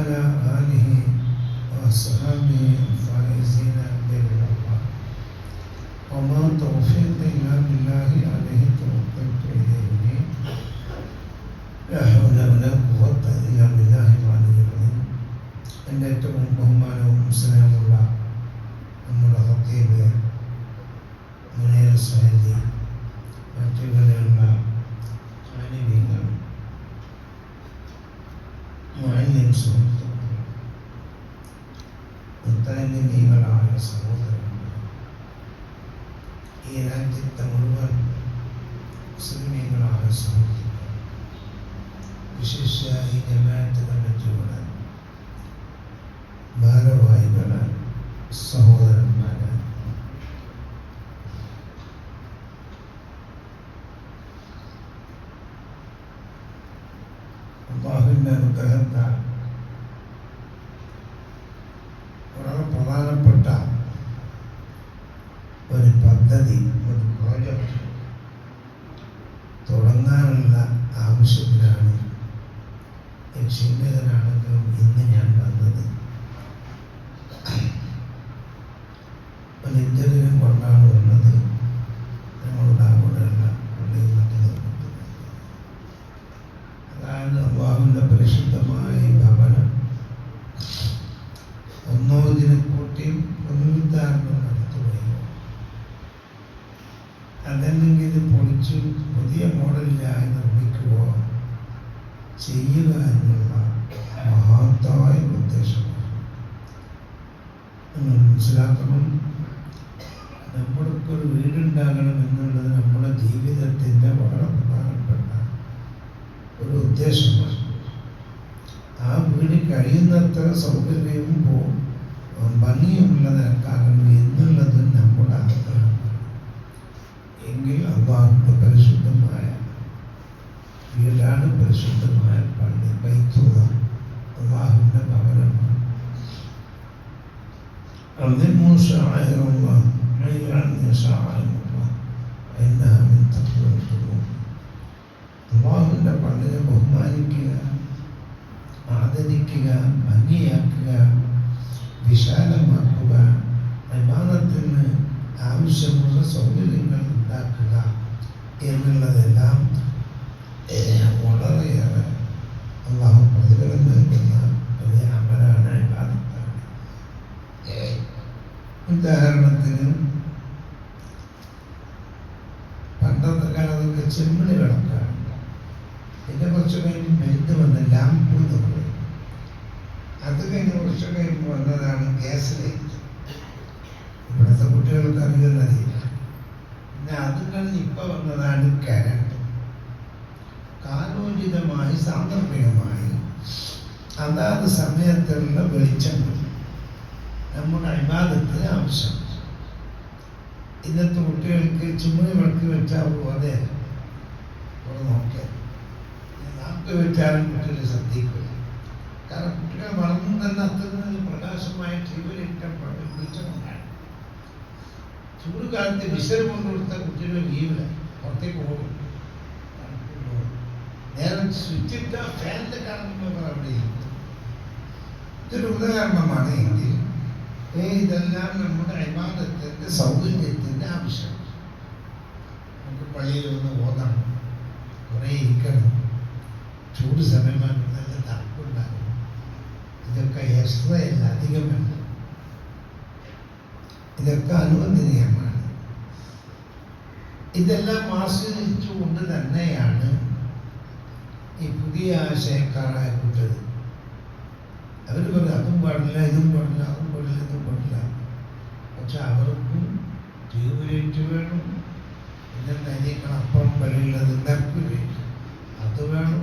وعلى آله وأصحابه الفائزين برضا الله وما توفيقي إلا بالله عليه توكلت إليه لا حول ولا قوة إلا بالله العلي العظيم. എൻ്റെ ഏറ്റവും ബഹുമാനവും സ്നേഹമുള്ള നമ്മുടെ ഹത്തീബ് മുനീർ സഹദി, മറ്റുപോലെയുള്ള ഖാനിബീങ്ങൾ, മുഅല്ലിം സുഹൃത്തുക്കൾ, മുത്തഅല്ലിമീങ്ങളായ സഹോദരന്മാർ, ഈ രാജ്യത്തെ മുഴുവൻ മുസ്ലിമീങ്ങളായ സുഹൃത്തുക്കൾ, വിശേഷ ഈ ജമാഅത്ത് കമ്മിറ്റിയുടെ ഭാരവാഹികള്, സഹോദരന്മാര്, അല്ലാഹുവിന്റെ അനുഗ്രഹത്താൽ വളരെ പ്രധാനപ്പെട്ട ഒരു പദ്ധതി, ഒരു പ്രോജക്റ്റ് തുടങ്ങാനുള്ള ആവശ്യത്തിലാണ് ക്ഷീണിതനാണെങ്കിലും ഇന്ന് ഞാൻ വന്നത്. ഒരു ഇന്റർവ്യൂവിനും കൊണ്ടാണ് വന്നത്. ഞങ്ങളുടെ അവിടെയുള്ള പള്ളിയിൽ നടന്നത്. അതായത് അല്ലാഹുവിന്റെ പരിശുദ്ധമായ ഭവനം ഒന്നോതിനെ കൂട്ടി പുനരുദ്ധാരണം നടത്തുകയോ അതല്ലെങ്കിൽ ഇത് പൊളിച്ചു പുതിയ മോഡലിലായി നിർമ്മിക്കുകയോ ചെയ്യുക എന്നുള്ള മഹത്തായ ഉദ്ദേശമാണ്. നിങ്ങൾ മനസ്സിലാക്കണം, നമ്മൾക്കൊരു വീടുണ്ടാകണം എന്നുള്ളത് നമ്മുടെ ജീവിതത്തിൻ്റെ വളരെ പ്രധാനപ്പെട്ട ഒരു ഉദ്ദേശമാണ്. ആ വീട് കഴിയുന്നത്ര സൗകര്യവും ഭംഗിയുമുള്ള നിരക്കാകണം എന്നുള്ളത് നമ്മുടെ ആഗ്രഹമാണ്. എങ്കിൽ അല്ലാഹുവിന്റെ പരിശുദ്ധമായ വീടാണ് പരിശുദ്ധമായ പള്ളി, ബൈത്തുള്ള അല്ലാഹുവിന്റെ ഭവനമാണ്. عظموا شعائر الله من يعظم شعائر الله فإنها من تقوى القلوب. അല്ലാഹുവിന്റെ പള്ളിയെ ബഹുമാനിക്കുക, ആദരിക്കുക, ഭംഗിയാക്കുക, വിശാലമാക്കുക, ഇബാദത്തിന് ആവശ്യമുള്ള സൗകര്യങ്ങൾ ഉണ്ടാക്കുക എന്നുള്ളതെല്ലാം വളരെയേറെ അല്ലാഹു പ്രതിഫലം നൽകുന്ന വലിയ അമലാണ്, ഇബാദത്താണ്. ഉദാഹരണത്തിന് പണ്ടത്തെ കാലത്തൊക്കെ ചെമ്മിണി വിളക്കാണ്. പിന്നെ കുറച്ച് കഴിഞ്ഞ് മെഴുത്ത് വന്ന ലാമ്പ് എന്ന് പറയും. അത് കഴിഞ്ഞ് കുറച്ച് കഴിയുമ്പോൾ വന്നതാണ് ഗ്യാസ് ലൈറ്റ്. ഇവിടുത്തെ കുട്ടികൾക്ക് അറിയുന്നറിയില്ല. പിന്നെ അത് കഴിഞ്ഞ് ഇപ്പം വന്നതാണ് കരണ്ട്. കാലോചിതമായി സാന്ദർഭികമായി അതാത് സമയത്തുള്ള വെളിച്ചങ്ങൾ നമ്മുടെ ഇബാദത്തിന് ആവശ്യം. ഇന്നത്തെ കുട്ടികൾക്ക് ചുമണി വിളക്ക് വെച്ചാൽ അതെ നോക്കിയാൽ നാക്ക് വെച്ചാലും കുട്ടികൾ ശ്രദ്ധിക്കില്ല. കാരണം കുട്ടികൾ വളർന്നു തന്നെ അത്രയും പ്രകാശമായ ജീവനിട്ടം വെളിച്ചമുണ്ടാണ്. ചൂട് കാലത്ത് വിശരം കൊണ്ട് കൊടുത്ത കുട്ടികൾ വീവില്ല, പുറത്തേക്ക് പോകും. നേരെ സ്വിച്ചിട്ട ഫാനിന്റെ കാണുമ്പോൾ അവിടെ ഇതൊരു ഉദാഹരണമാണ്. എങ്കിൽ ഇതെല്ലാം നമ്മുടെ ഇബാദത്തിന്റെ സൗകര്യത്തിന്റെ ആവശ്യം. നമുക്ക് പള്ളിയിൽ ഒന്ന് ഓതണം, കുറെ ഇരിക്കണം, ചൂട് സമയമാണ്, നല്ല തണുപ്പുണ്ടാകും. ഇതൊക്കെ എക്സ്ട്രയല്ല, അധികമല്ല. ഇതൊക്കെ അനുവദനീയമാണ്. ഇതെല്ലാം ആസ്വദിച്ചുകൊണ്ട് തന്നെയാണ് ഈ പുതിയ ആശയക്കാരായ കുട്ടികൾ. അവർ പറയും അതും പാടില്ല, ഇതും പാടില്ല, അതും പാടില്ല, ഇതും പാടില്ല. പക്ഷെ അവർക്കും ട്യൂബ് വേണം, പിന്നെ നനയിക്കണം, അപ്പം വെളിയുള്ളത് മെർക്കുറി അത് വേണം.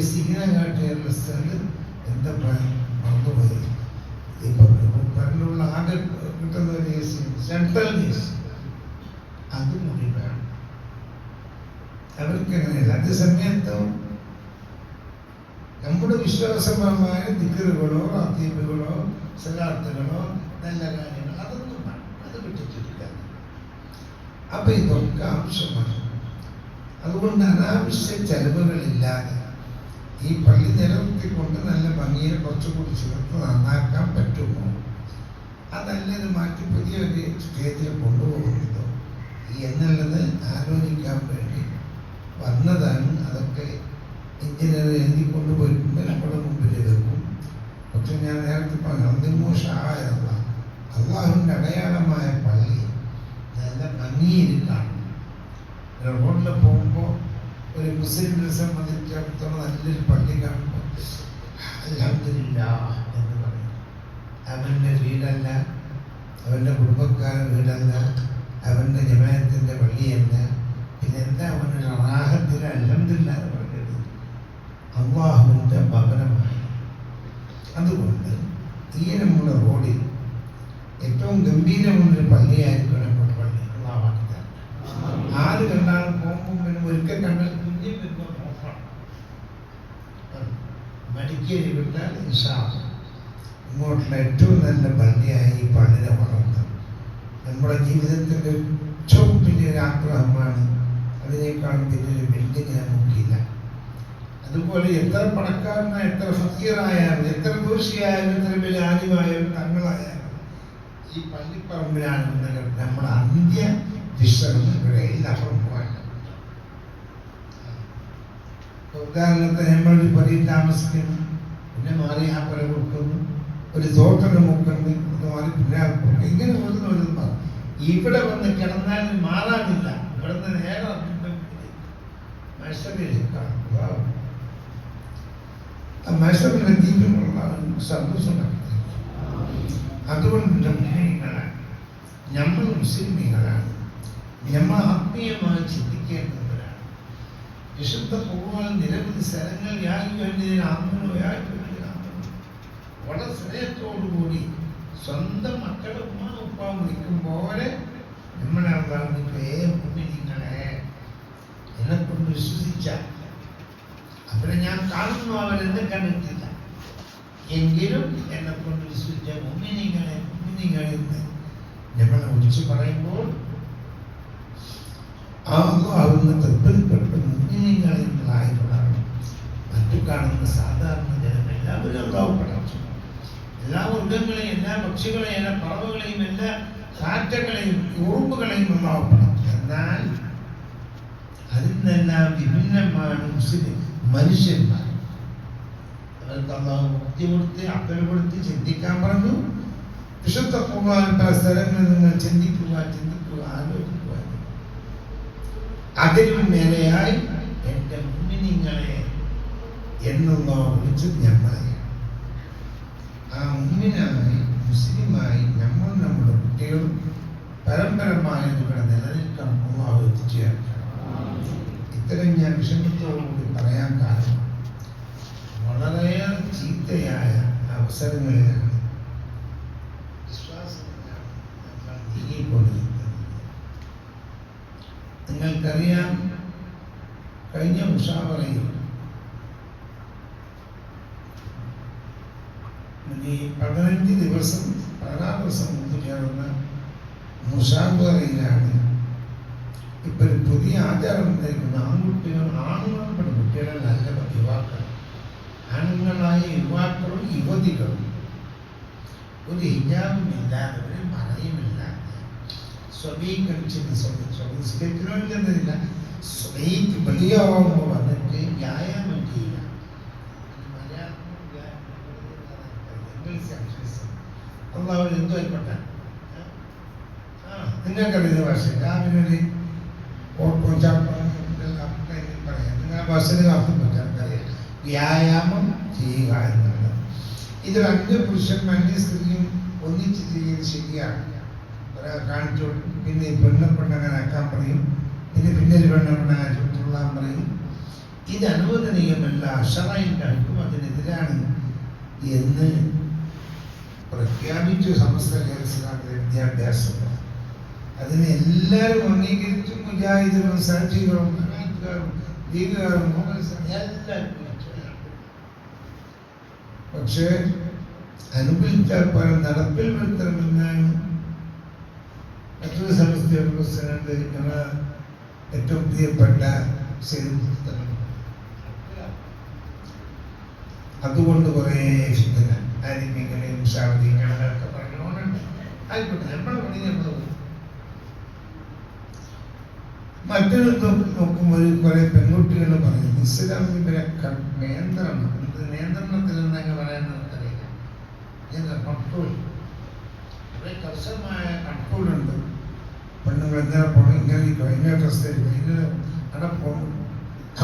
സിഗ്ന കാട്ടിയുള്ള സ്ഥലം എന്താ മറന്നുപോയി. ഇപ്പം കറണ്ടുള്ള ആകെ കിട്ടുന്ന ഒരു AC, സെൻട്രൽ AC, അത് കൂടി വേണം. അവർക്ക് എങ്ങനെയല്ല. അതേ സമയത്ത് നമ്മുടെ വിശ്വാസപരമായ ദിക്റുകളോ അത്തീബുകളോ സലാത്തുകളോ നല്ല കാര്യങ്ങൾ അതൊന്നും വേണം, അത് വിട്ടിട്ടിരിക്കാൻ. അപ്പൊ ഇതൊക്കെ ആവശ്യമാണ്. അതുകൊണ്ട് അനാവശ്യ ചെലവുകളില്ലാതെ ഈ പള്ളി നിലനിർത്തിക്കൊണ്ട് നല്ല ഭംഗിയെ കുറച്ചുകൂടി ചേർത്ത് നന്നാക്കാൻ പറ്റുമോ, അതല്ലത് മാറ്റി പുതിയൊരു സ്റ്റേജിൽ കൊണ്ടുപോകുന്നതോ എന്നുള്ളത് ആലോചിക്കാൻ വേണ്ടി വന്നതാണ്. അതൊക്കെ എഞ്ചിനീയർ എഴുതി കൊണ്ടുപോയിട്ടുണ്ട്, നമ്മുടെ മുമ്പിൽ വെക്കും. പക്ഷെ ഞാൻ നേരത്തെ പറഞ്ഞു അന്തിമോഷായതല്ല, അള്ളാഹുവിൻ്റെ അടയാളമായ പള്ളി നല്ല ഭംഗിയിൽ കാണും. റോഡിൽ പോകുമ്പോൾ ഒരു മുസ്ലിമിനെ സംബന്ധിച്ചിടത്തോളം നല്ലൊരു പള്ളി കാണുമ്പോൾ അൽഹംദുലില്ലാഹ് എന്ന് പറയും. അവൻ്റെ വീടല്ല, അവൻ്റെ കുടുംബക്കാരുടെ വീടല്ല, അവൻ്റെ ജമാഅത്തിൻ്റെ പള്ളിയല്ല, പിന്നെ എന്താ അവനൊരു റാഹത്തിൽ അൽഹംദുലില്ലാഹ് എന്ന് പറഞ്ഞത് അള്ളാഹുവിൻ്റെ ഭവനമാണ്. അതുകൊണ്ട് ഈ നമ്മുടെ റോഡിൽ ഏറ്റവും ഗംഭീരമുള്ളൊരു പള്ളിയായിരിക്കും നമ്മുടെ പള്ളി. അള്ളാഹുവാക്കി തരണം. ആര് കണ്ടാലും പോകുമ്പോൾ ഒരിക്കൽ കണ്ടാൽ കുഞ്ഞു വരുമ്പോൾ നോക്കണം. മടിക്കേരി വിട്ടാൽ ഇങ്ങോട്ടുള്ള ഏറ്റവും നല്ല പള്ളിയായി ഈ പള്ളിനെ വളർത്തും. നമ്മുടെ ജീവിതത്തിൻ്റെ ഏറ്റവും വലിയൊരു ആഗ്രഹമാണ്. അതിനേക്കാളും വലിയൊരു ബിൽഡിംഗ് ഞാൻ നോക്കിയില്ല. അതുപോലെ എത്ര പണക്കാരനായ, എത്ര ഫക്കീറായാലും, എത്ര ദോഷിയായാലും, എത്ര വലിയ ആലിമായാലും, തങ്ങളായാലും ഈ പള്ളിപ്പറമ്പിലാണ് നമ്മുടെ അന്ത്യ വിശ്രമം. ഇവിടെ എല്ലാവരും പോകാൻ. ഉദാഹരണത്തിന് നമ്മളൊരു പതിയിൽ താമസിക്കുന്നു, പിന്നെ മാറി ആ പുര കൊടുക്കുന്നു, ഒരു തോട്ടം മുക്കുന്നു, അത് മാറി പിന്നെ ഇങ്ങനെ വരുന്ന ഇവിടെ വന്ന് കിടന്നാൽ മാറാനില്ല. ഇവിടെ നിന്ന് നേരെ മത്സരത്തിന്റെ ദീപമുള്ള സന്തോഷം നടത്തി. അതുകൊണ്ട് നമ്മൾ മുസ്ലിമീങ്ങളാണ്, നമ്മൾ ആത്മീയമായി ചിന്തിക്കേണ്ടവരാണ്. വിശുദ്ധ ഖുർആനിൽ നിരവധി സ്ഥലങ്ങൾ വളരെ സ്നേഹത്തോടുകൂടി സ്വന്തം മക്കളെ ഉമ്മ ഉപ്പ വിളിക്കും പോലെ നമ്മളെ മുഅ്മിനീങ്ങളെ എന്നെ കൊണ്ട് വിശ്വസിച്ച അവരെ ഞാൻ കാണുന്നു, അവരെന്നെ കണ്ടിട്ടില്ല, എങ്കിലും എന്നെ കൊണ്ട് വിശ്വസിച്ച മുഅ്മിനീങ്ങളെ എന്ന് നമ്മളെ വിളിച്ചു പറയുമ്പോൾ അള്ളാഹുവിനെ തൃപ്തിപ്പെട്ട മുഅ്മിനീങ്ങളെ ആയിട്ടുള്ളതാണ്. മറ്റു കാണുന്ന സാധാരണ ജനം എല്ലാവരും അള്ളാഹുപ്പെടാം. എല്ലാ മൃഗങ്ങളെയും, എല്ലാ പക്ഷികളെയും, എല്ലാ പറവുകളെയും, എല്ലാ കാറ്റകളെയും, ഉറുമ്പുകളെയും അള്ളാഹുപ്പെടാം. എന്നാൽ അതിൽ നിന്നെല്ലാം വിഭിന്നമാണ് മുസ്ലിം മനുഷ്യന്മാർ. അവർക്ക് അള്ളാഹു മുക്തി കൊടുത്ത് അക്കരപ്പെടുത്തി ചിന്തിക്കാൻ പറഞ്ഞു. വിശുദ്ധ ഖുർആനിൽ പല സ്ഥലങ്ങളിൽ നിങ്ങൾ ചിന്തിക്കുക, ആലോചിക്കുക. അതിലും മേലെയായി എൻ്റെ മുഅ്മിനീങ്ങളെ എന്നുള്ള വിളിച്ചത് ഞങ്ങളെ. ആ മുഅ്മിനായി മുസ്ലിമായി നമ്മൾ നമ്മുടെ കുട്ടികളും പരമ്പരമായ ഇവിടെ നിലനിൽക്കണം. അള്ളാഹു എത്തിച്ചേർക്കണം. ഇത്തരം ഞാൻ വിഷമത്തോടുകൂടി പറയാൻ കാരണം വളരെയേറെ ചീത്തയായ അവസരങ്ങളിലാണ് വിശ്വാസത്തിലാണ് നമ്മൾ നീങ്ങിക്കൊണ്ടിരിക്കുന്നത്. നിങ്ങൾക്കറിയാം, കഴിഞ്ഞ മുഷാവറയിൽ ഈ 15 ദിവസം 16 ദിവസം മുമ്പ് ചേർന്ന മുഷാവറയിലാണ് ഇപ്പൊ ഒരു പുതിയ ആചാരം ഉണ്ടായിരിക്കുന്ന ആണുങ്ങൾ പെൺകുട്ടികളെ നല്ല യുവാക്കൾ, ആണുങ്ങളായ യുവാക്കളും യുവതികളും ഒരു ഹിജാബും ഇല്ലാതെ, ഒരു മറയുമില്ലാതെ സ്വീകരിക്കണമെന്നില്ല, സ്വീക്ക് ബലിയാവുമ്പോൾ വന്നിട്ട് വ്യായാമം ചെയ്യുക. അള്ളാഹുവിൽ എന്തോ ആയിപ്പെട്ട നിങ്ങൾക്കറിയുന്ന ഭാഷ രാവിലെ ഓട്ടോ ചാപ്പാൻ പറയാം. നിങ്ങളുടെ ഭാഷയിൽ അർത്ഥം പറ്റാറിയാം. വ്യായാമം ചെയ്യുക എന്നുള്ളത് ഇത് 5 പുരുഷന്മാരുടെ സ്ത്രീയും ഒന്നിച്ച് ചെയ്യുന്നത് ശരിയാണ്. ഒരാൾ കാണിച്ചു, പിന്നെ പെണ്ണങ്ങനെ ആക്കാൻ പറയും, പിന്നെ ഒരു പെണ്ണാൻ ചുട്ടുള്ളാൻ പറയും. ഇത് അനുവദനീയമല്ല, അശറയിൻ്റെ അടുക്കും അതിനെതിരാണ് എന്ന് പ്രഖ്യാപിച്ചു സമസ്ത കേരളത്തിലെ വിദ്യാഭ്യാസം. അതിനെ എല്ലാവരും അംഗീകരിച്ചു. മുജാഹിദുകളും സാക്ഷികളും ലീഗുകാരും എല്ലാവരും. പക്ഷേ അനുഭവിച്ചാൽ പല നടപ്പിൽ വരുത്തണമെന്നാണ് മറ്റൊരു സമസ്തയുടെ പ്രസിഡന്റ് ഞങ്ങൾ ഏറ്റവും പ്രിയപ്പെട്ട അതുകൊണ്ട് കുറേ ഫിത്തന അരിമിങ്ങനെയും ഷാദിങ്ങളൊക്കെ പറഞ്ഞുകൊണ്ടുണ്ട്. ആയിക്കോട്ടെ, നമ്മളെ പണി നമ്മൾ മറ്റൊരു നോക്കുമ്പോൾ കുറെ പെൺകുട്ടികൾ പറയുന്നു ഇസ്ലാമിൽ ഇവരെ നിയന്ത്രണം, നിയന്ത്രണത്തിൽ എന്നൊക്കെ പറയാൻ നമുക്കറിയില്ല. കൺട്രോൾ, ഇവിടെ കർശനമായ കൺട്രോളുണ്ട്. പെണ്ണുങ്ങൾ എങ്ങനെ പോകണം, ഇങ്ങനെ ഡ്രസ് ധരിക്കണം, ഇങ്ങനെ അവിടെ പോകണം.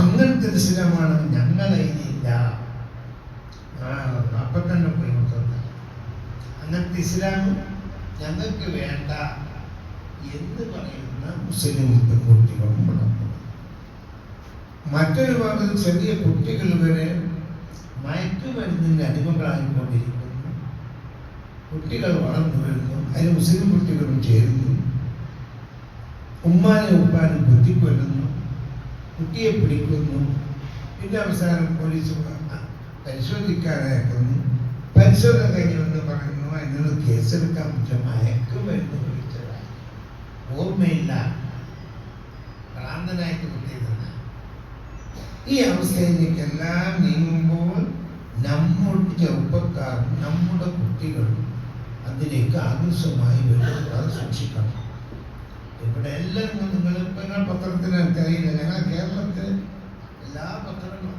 അങ്ങനത്തെ ഇസ്ലാമാണ് ഞങ്ങളില്ല. അപ്പം തന്നെ പോയി നോക്കുന്നത് അങ്ങനത്തെ ഇസ്ലാം ഞങ്ങൾക്ക് വേണ്ട എന്ന് പറയുന്ന മുസ്ലിം പെൺകുട്ടികളും വളർന്നു. മറ്റൊരു ഭാഗത്ത് ചെറിയ കുട്ടികൾ വരെ മയക്കുമരുന്നിൻ്റെ അടിമകളായിക്കൊണ്ടിരിക്കുന്നു. കുട്ടികൾ വളർന്നു വരുന്നു, അതിന് മുസ്ലിം കുട്ടികളും ചേരുന്നു. ഉമ്മാനും ഉപ്പാനും കുത്തിക്കൊല്ലുന്നു, കുട്ടിയെ പിടിക്കുന്നു. പിന്നെ അവസാനം പോലീസ് പരിശോധിക്കാനാക്കുന്നു. പരിശോധന കഴിഞ്ഞുവെന്ന് പറയുന്നു അതിനൊന്ന് കേസെടുക്കാൻ പറ്റും, മയക്കുമരുന്ന് പിടിച്ചതായി ഓർമ്മയില്ല, ഭ്രാന്തനായിട്ട് കുട്ടിയതാണ്. ഈ അവസ്ഥയിലേക്കെല്ലാം നീങ്ങുമ്പോൾ നമ്മുടെ ചെറുപ്പക്കാർ, നമ്മുടെ കുട്ടികൾ അതിലേക്ക് ആദർശമായി വരുന്നത് സൂക്ഷിക്കണം. ഇവിടെ എല്ലാം നിങ്ങൾ പത്രത്തിനൊക്കെ അറിയില്ല. ഞങ്ങൾ കേരളത്തിൽ എല്ലാ പത്രങ്ങളും,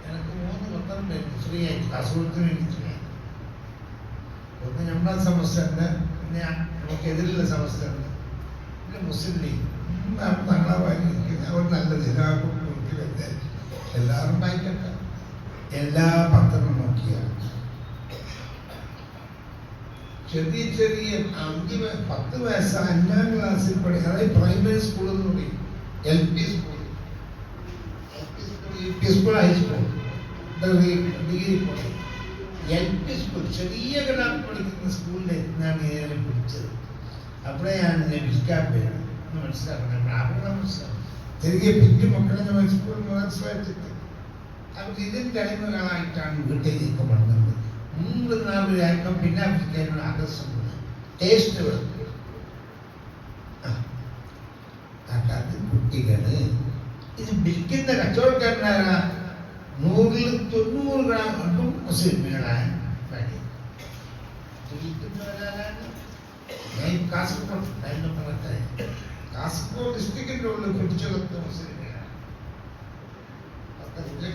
എനിക്ക് 3 പത്രം വരുന്നു ഫ്രീ ആയിട്ട്, കാസർഗോഡത്തിന് വേണ്ടി ഫ്രീ ആയിട്ട്. ഒന്ന് നമ്മുടെ സമസ്തന്റെ, പിന്നെ നമുക്കെതിരുള്ള സമസ്തന്റെ, പിന്നെ മുസ്ലിം ലീഗ്. തങ്ങളെ വായിക്കുന്നത് അവർ നല്ലത് എല്ലാവരും വായിക്കട്ടെ. എല്ലാ പത്രവും നോക്കിയാൽ ചെറിയ ചെറിയ 5-10 വയസ്സ് 5ാം ക്ലാസ്സിൽ പഠിക്കുക, അതായത് പ്രൈമറി സ്കൂൾ എന്ന് പറയും, LP school, UP school, high school, degree college, LP school, ചെറിയ ക്ലാസ് പഠിക്കുന്ന സ്കൂളിൽ എത്തിനാണ് ഇതിനെ പിടിച്ചത്. അവിടെ ഞാൻ വിളിക്കാൻ പേര് മനസ്സിലാക്കണം. മനസ്സിലാക്കണം ചെറിയ പിഞ്ചു മക്കളെ നമ്മൾ സ്കൂളിൽ മനസ്സിലാക്കിയിട്ട് അവർക്ക് ഇതിൻ്റെ അടിമകളായിട്ടാണ് വീട്ടിലേക്ക് വന്നത്. 3-4 ആയിരിക്കും പിന്നെ അവർക്ക് ആകർഷണം, ടേസ്റ്റ് വേണം. അല്ലാതെ കുട്ടികള് ഇത് വിൽക്കുന്ന കച്ചവടക്കാരനായ 100-ൽ 90 ഗ്രാം മുസ്ലിങ്ങളായ കാസർഗോഡ് കാസർഗോഡ് ഡിസ്ട്രിക്റ്റിൻ്റെ ഉള്ളിൽ പിടിച്ചെടുത്ത മുസ്ലിങ്ങളാണ്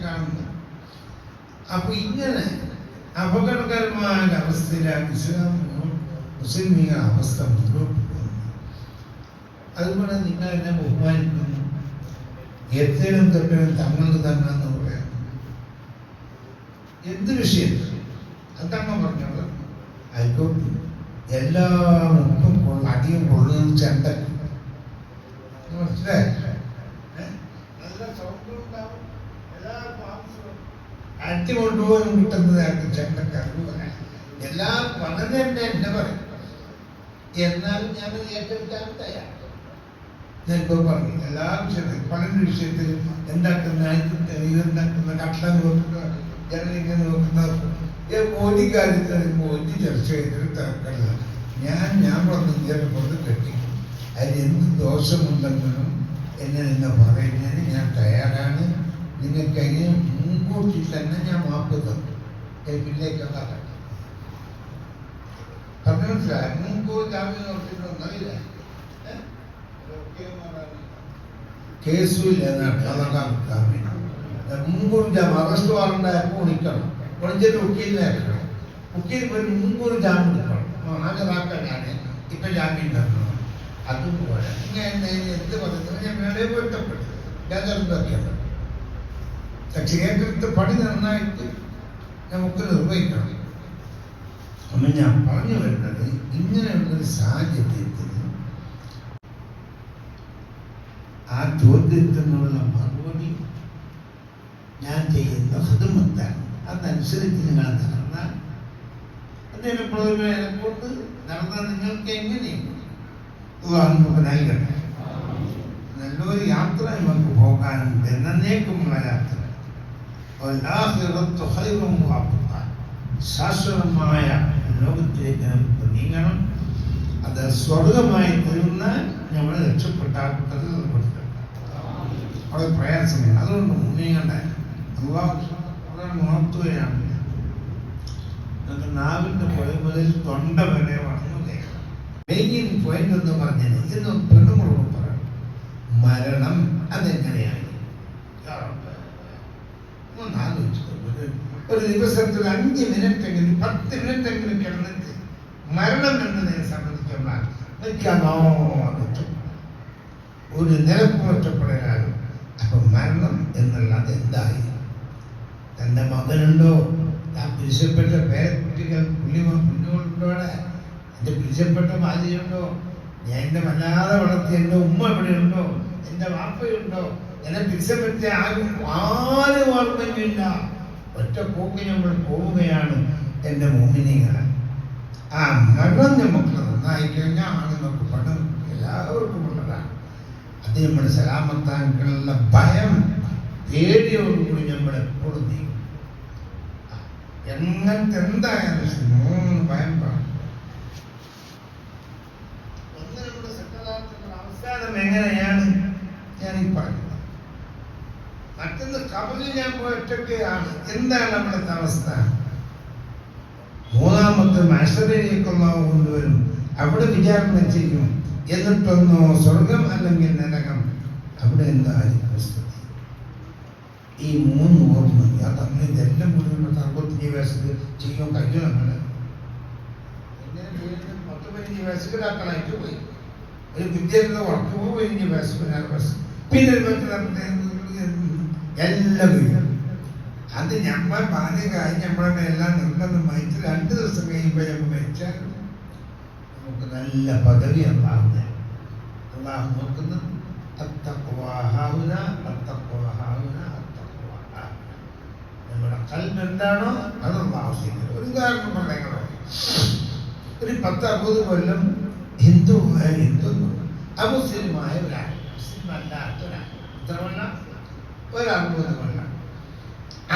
കാണുന്നത്. അപ്പൊ ഇങ്ങനെ അപകടകരമായ അവസ്ഥയിലാണ് ഇസ്ലാം മുസ്ലിം അവസ്ഥ മുന്നോട്ട് പോകുന്നത്. അതുപോലെ നിങ്ങൾ എന്നെ ബഹുമാനിക്കുന്നു, എത്തേനും തൊട്ടനും തങ്ങൾക്ക് തന്നെന്ന് പറയാം. എന്ത് വിഷയം അതങ്ങ് പറഞ്ഞത് ആയിക്കോട്ടെ. എല്ലാ മുട്ടും അടിയും കൊള്ളുന്നത് ചെണ്ട, മനസ്സിലായി? നല്ല സൗണ്ട് ഉണ്ടാവും, എല്ലാ അടി കൊണ്ടുപോകാൻ കിട്ടുന്നതായിട്ട് ചെണ്ടക്കാർ എല്ലാ വളരെ എന്നെ പറയും. എന്നാലും ഞാൻ ഏറ്റെടുക്കാൻ തയ്യാറാണ്. ഞാനിപ്പോൾ പറഞ്ഞു എല്ലാ വിഷയത്തിലും പഠന വിഷയത്തിൽ എന്താക്കുന്ന ഇതെന്താക്കുന്ന കട്ടൻ നോക്കുന്ന ജനലിങ്ങനെ നോക്കുന്ന ഒരു കാര്യത്തിൽ ഒരു ചർച്ച ചെയ്തൊരു തിരക്കല്ല. ഞാൻ പറഞ്ഞു ഇങ്ങനെ കൊണ്ട് കെട്ടി അതിനെന്ത് ദോഷമുണ്ടെന്നും എന്നെ പറയുന്നതിന് ഞാൻ തയ്യാറാണ്. നിങ്ങൾക്ക് അതിന് മുൻകൂട്ടി തന്നെ ഞാൻ മാപ്പ് തന്നു. പിന്നേക്കൊക്കെ പറഞ്ഞു മനസ്സിലായി. മുൻകൂർ ജാമ്യം നോക്കിയിട്ടൊന്നുമില്ല, കേസുമില്ല എന്നാണ് അതൊക്കെ. മുൻകൂർ ജാമ്യം അറസ്റ്റ് വാറണ്ടായപ്പോൾ വിളിക്കണം, വിളിച്ചിട്ട് വക്കീലിനാക്കണം. വക്കീൽ പോയി മുൻകൂർ ജാമ്യം എടുക്കണം, ഹാജരാക്കാനാണ് ഇപ്പൊ ജാമ്യം തരണം. അതുപോലെ ഇങ്ങനെ എന്ത് പറഞ്ഞാൽ ഞാൻ വേറെ പൊരുത്തപ്പെട്ടു, ഞാൻ ചെറുതാക്കിയാണ്. പക്ഷെ ഏറ്റെടുത്ത് പണി നന്നായിട്ട് നമുക്ക് നിർവഹിക്കണം. അന്ന് ഞാൻ പറഞ്ഞു വരുന്നത് ഇങ്ങനെയുള്ളൊരു സാഹചര്യത്തിൽ ആ ചോദ്യത്തിനുള്ള മറുപടി ഞാൻ ചെയ്യുന്ന ഹിദ്മത്താണ്. അതനുസരിച്ച് നിങ്ങൾ നടന്നാൽ അദ്ദേഹം കൊണ്ട് നടന്നാൽ നിങ്ങൾക്ക് എങ്ങനെയും നൽകട്ടെ. നല്ലൊരു യാത്ര നമുക്ക് പോകാനുണ്ട്, എന്നേക്കുമുള്ള യാത്ര. ശാശ്വതമായ ലോകത്തിലേക്ക് നമുക്ക് നീങ്ങണം. അത് സ്വർഗമായി തീർന്ന നമ്മൾ രക്ഷപ്പെട്ടാൽ വളരെ പ്രയാസമാണ്. അതുകൊണ്ട് നീങ്ങണ്ട. അള്ളാഹു നോക്കുകയാണ്. നമുക്ക് നാവിന്റെ പുഴ മുതൽ തൊണ്ട വരെ വളർന്നു കേൾക്കണം. മെയിൻ പോയിന്റ് എന്ന് പറഞ്ഞത് ഇന്ന് പെണ്ണുങ്ങളോട് പറയണം, മരണം അതെങ്ങനെയാണ് ഒന്ന് ആലോചിച്ചു. ഒരു ദിവസത്തിൽ 5 മിനിറ്റെങ്കിലും 10 മിനിറ്റെങ്കിലും കിടന്നിട്ട് മരണം എന്നതിനെ സംബന്ധിക്കുമ്പോൾ ഒരു നിലക്കും ഒറ്റപ്പെടാനും. അപ്പൊ മരണം എന്നുള്ളത് എന്തായി? തന്റെ മകനുണ്ടോ, ആ പിരിച്ചപ്പെട്ട പേരക്കുട്ടികൾ കുഞ്ഞുങ്ങളുണ്ടോടെ, എന്റെ പിരിച്ചപ്പെട്ട ഭാര്യയുണ്ടോ, ഞാൻ എന്റെ വല്ലാതെ വളർത്തിയ എന്റെ ഉമ്മ എവിടെയുണ്ടോ, എന്റെ വാപ്പയുണ്ടോ, എന്നെ പിരിച്ചപ്പെട്ട ആരും ഓർമ്മയില്ല. ഒറ്റ പോക്ക് നമ്മൾ പോവുകയാണ് എന്റെ മോഹിനികളെ. ആ മരണം നമുക്ക് നന്നായി കഴിഞ്ഞാൽ ആണുങ്ങൾക്ക് പണം എല്ലാവർക്കും ഉള്ളതാണ്. അത് നമ്മൾ സലാമത്താനുള്ള ഭയം പേടിയോടുകൂടി നമ്മൾ എപ്പോഴും നീങ്ങും. എങ്ങനത്തെ എന്തായാലും 3 ഭയം പാടും. ഒന്ന് നമ്മുടെ സകലാർത്ഥങ്ങളുടെ അവസാനം എങ്ങനെയാണ് ഞാൻ ഈ പറയുന്നത്. മറ്റൊന്ന് കബറിൽ ഞാൻ പോയിട്ടൊക്കെയാണ്. എന്താണ് നമ്മുടെ അവസ്ഥ? 3-ാമത്തെ മഹ്ശറിലേക്ക് അല്ലാഹു കൊണ്ടുവരും. അവിടെ വിചാരണ ചെയ്യും. എന്നിട്ടൊന്നോ സ്വർഗം അല്ലെങ്കിൽ നരകം. അവിടെ എന്തായിരിക്കും സ്ഥിതി? ഈ 3 ഓർമ്മ അതങ്ങനെ ഇതെല്ലാം മുഴുവൻ 65 വയസ്സിൽ ചെയ്യും കഴിയും. നമ്മള് 10-15 വയസ്സുകളാക്കളായിട്ട് പോയി. ഒരു വിദ്യാർത്ഥി ഉറക്കു 15 വയസ്സ് 16 വയസ്സ് പിന്നെ എല്ലാം കഴിയും. അത് ഞമ്മ ബാല്യം കഴിഞ്ഞ് നമ്മളെ എല്ലാം നിർബന്ധം മരിച്ച് 2 ദിവസം കഴിയുമ്പോൾ നമ്മൾ മരിച്ചാൽ നമുക്ക് നല്ല പദവി ഉണ്ടാവുന്നത്. അള്ളാഹു നോക്കുന്നത് നമ്മുടെ കൽബ് എന്താണോ അത് അള്ളാഹു ചെയ്യുന്നത്. ഒരു ഉദാഹരണം പറഞ്ഞോ, ഒരു 10-60 കൊല്ലം ഹിന്ദു അമുസ്ലിമായ ഒരാൾ, മുസ്ലിം അല്ലാത്ത ഒരാൾ, എത്ര കൊല്ലം? ഒരു 60 കൊല്ലം.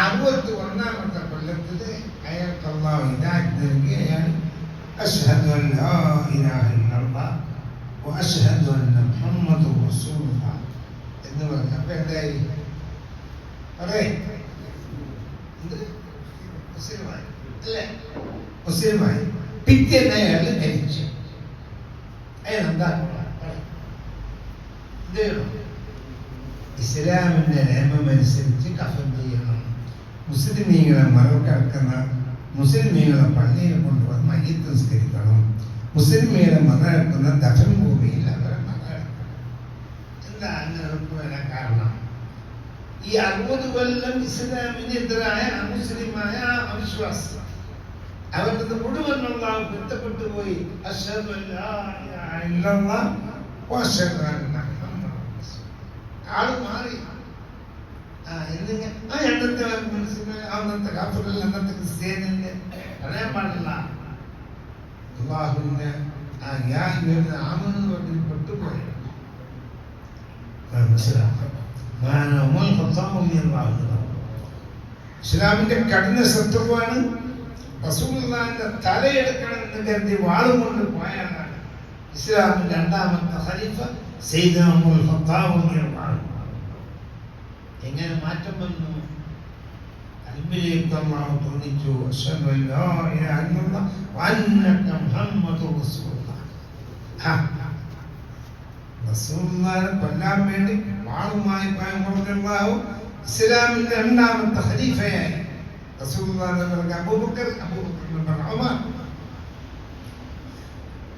61-ാമത്തെ കൊല്ലത്തില് അയാൾക്ക് അല്ലാഹു ഹിദായത്ത് നൽകി. അയാൾ അശ്ഹദു അൻ ലാ ഇലാഹ ഇല്ലല്ലാഹ് വഅശ്ഹദു അന്ന മുഹമ്മദുർ റസൂലുള്ളാഹ് എന്ന് പറഞ്ഞു. അപ്പൊ എന്തായി? മുസ്ലിമായി അല്ലേ? മുസ്ലിമായി. പിറ്റേന്ന് അയാൾ മരിച്ചു. അയാൾ എന്താ ഇസ്ലാമിന്റെ നിയമമനുസരിച്ച് കഫൻ ചെയ്യണം. മുസ്ലിമീങ്ങളെ മറക്കിടക്കുന്ന മുസ്ലിമീങ്ങളെ പള്ളിയിൽ കൊണ്ടുവന്ന് മയ്യത്ത് നിസ്കരിക്കണം. മുസ്ലിമീങ്ങളെ മറക്കിടക്കുന്ന ദഫൻ ഭൂമിയിൽ അവരെ മറക്കിടക്കണം. എന്താ അങ്ങനെ വരാൻ കാരണം? ഈ 60 കൊല്ലം ഇസ്ലാമിനെതിരായ അമുസ്ലിമായ അവിശ്വാസം അവരുടെ മുഴുവനുള്ള ബന്ധപ്പെട്ടു പോയി. അശ്ഹദു അല്ലാ ഇലാഹ ഇല്ലല്ലാഹ് വഅശ്ഹദു അന്ന ആള് മാറി. അന്നത്തെ കാഫിറിൽ അന്നത്തെ ക്രിസ്ത്യാനിന്റെ പറയാൻ പാടില്ല. അള്ളാഹുവിന്റെ ആമെന്ന് പറഞ്ഞ് പെട്ടുപോയി. ഇസ്ലാമിന്റെ കഠിന ശത്രുവാണ്. റസൂലുള്ളാഹിന്റെ തലയെടുക്കണമെന്ന് കരുതി വാളും കൊണ്ട് പോയാലാണ് ഇസ്ലാമിന്റെ 2-ാമത്തെ ഖലീഫ സയ്യിദുനാ ഉമർ ഖത്താബ് റളിയല്ലാഹു അൻഹു. എങ്ങനെ മാറ്റം വന്നു? അൽബിലേക്ക് അല്ലാഹു തോന്നിച്ചു, അശ്ഹദു അൻ ലാ ഇലാഹ ഇല്ലല്ലാഹ് വഅന്നക മുഹമ്മദുർ റസൂലുള്ളാഹ്. റസൂലുള്ളാഹിനെ കൊല്ലാൻ വേണ്ടി വാളുമായി പോയ റളിയല്ലാഹു ഇസ്ലാമിന്റെ 2-ാമത്തെ ഖലീഫയായി. റസൂലുള്ളാഹിനെ അബൂബക്കർ ഉമർ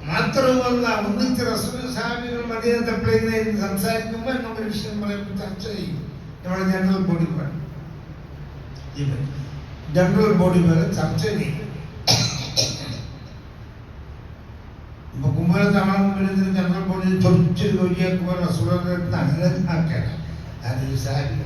മാത്രമല്ല, ഒന്നിച്ച് റസൂൽ സാഹിബികൾ മദീനത്തെ പ്ലെയിനിൽ സംസാരിക്കുമ്പോൾ നമ്മുടെ വിഷയം ചർച്ച ചെയ്യും. നമ്മുടെ ജനറൽ ബോഡി പോലെ ചർച്ച ചെയ്യും. ഇപ്പൊ കുമ്പളത്താവളം മുമ്പിൽ ജനറൽ ബോഡി ചൊറിച്ചൊരു ജോലിയാക്കുമ്പോൾ റസൂലിന്റെ അങ്ങനെ ആക്കണം. അതൊരു സാഹിബ്